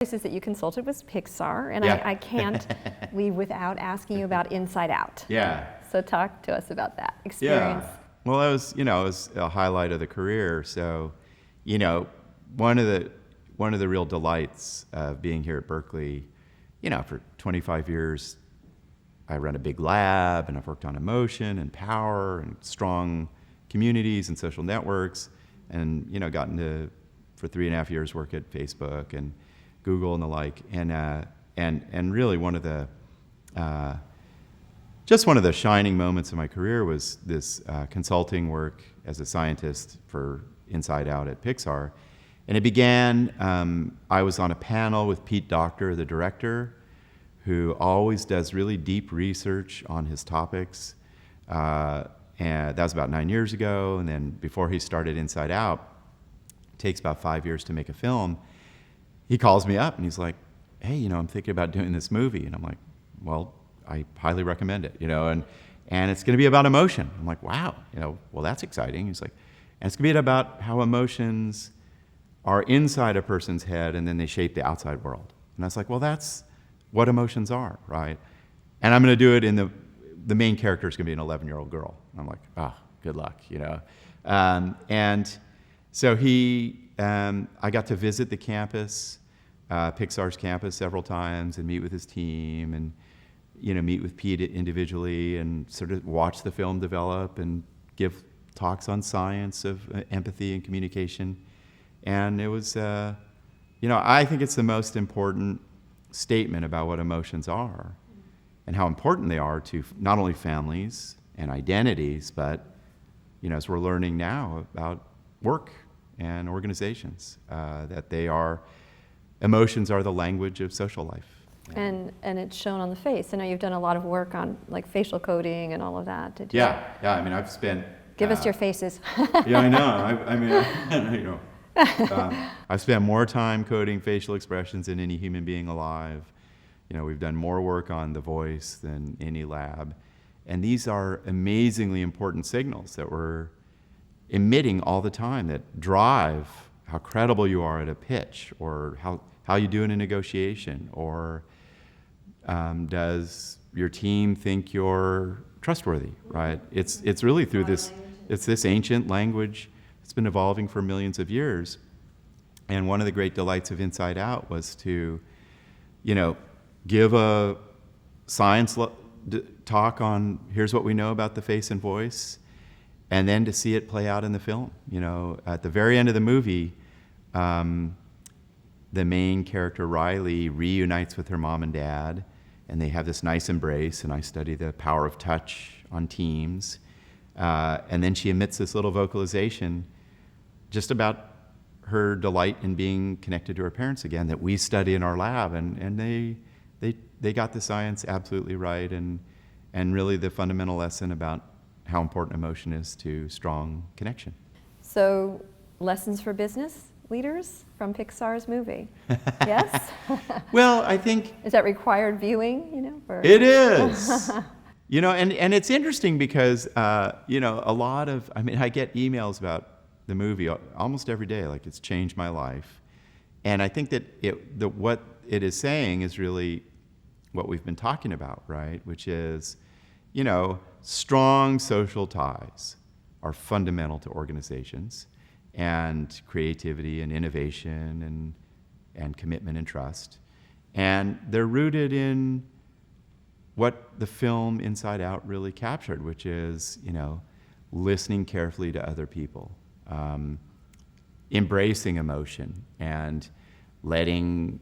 Places that you consulted was Pixar, and Yeah. I can't leave without asking you about Inside Out. Yeah. So talk to us about that experience. Yeah. Well, it was a highlight of the career. So, one of the real delights of being here at Berkeley, for 25 years, I run a big lab, and I've worked on emotion and power and strong communities and social networks, and gotten to, for 3.5 years, work at Facebook and Google and the like, and really one of the shining moments of my career was this consulting work as a scientist for Inside Out at Pixar. And it began, I was on a panel with Pete Docter, the director, who always does really deep research on his topics. And that was about 9 years ago. And then before he started Inside Out, it takes about 5 years to make a film. He calls me up and he's like, hey, I'm thinking about doing this movie. And I'm like, well, I highly recommend it, and it's going to be about emotion. I'm like, wow, well, that's exciting. He's like, and it's going to be about how emotions are inside a person's head and then they shape the outside world. And I was like, well, that's what emotions are, right? And I'm going to do it in the main character is going to be an 11-year-old girl. And I'm like, oh, good luck, And so I got to visit the campus, Pixar's campus, several times and meet with his team and meet with Pete individually and sort of watch the film develop and give talks on science of empathy and communication. And it was, I think it's the most important statement about what emotions are and how important they are to not only families and identities, but, as we're learning now about work and organizations, that emotions are the language of social life. And it's shown on the face. I know you've done a lot of work on like facial coding and all of that. Did you? Yeah. I mean, I've spent. Give us your faces. Yeah, I know. I've spent more time coding facial expressions than any human being alive. We've done more work on the voice than any lab, and these are amazingly important signals that we're emitting all the time that drive how credible you are at a pitch, or how you do in a negotiation, or does your team think you're trustworthy, right? It's really through this ancient language that's been evolving for millions of years. And one of the great delights of Inside Out was to, give a science talk on here's what we know about the face and voice, and then to see it play out in the film. At the very end of the movie, the main character, Riley, reunites with her mom and dad, and they have this nice embrace, and I study the power of touch on teams. And then she emits this little vocalization just about her delight in being connected to her parents again that we study in our lab, and they got the science absolutely right, and really the fundamental lesson about how important emotion is to strong connection. So, lessons for business leaders from Pixar's movie. Yes? Well, I think... Is that required viewing, It is. And it's interesting because, a lot of... I get emails about the movie almost every day, like it's changed my life. And I think that what it is saying is really what we've been talking about, right? Which is, strong social ties are fundamental to organizations, and creativity and innovation and commitment and trust. And they're rooted in what the film Inside Out really captured, which is, listening carefully to other people, embracing emotion and letting,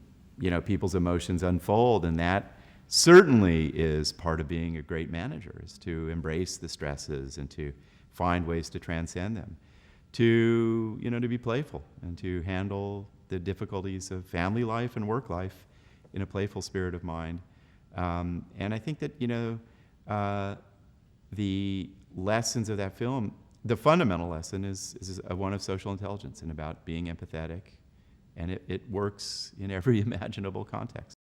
people's emotions unfold. And that certainly is part of being a great manager, is to embrace the stresses and to find ways to transcend them. To be playful and to handle the difficulties of family life and work life in a playful spirit of mind. And I think that, the lessons of that film, the fundamental lesson is one of social intelligence and about being empathetic, and it works in every imaginable context.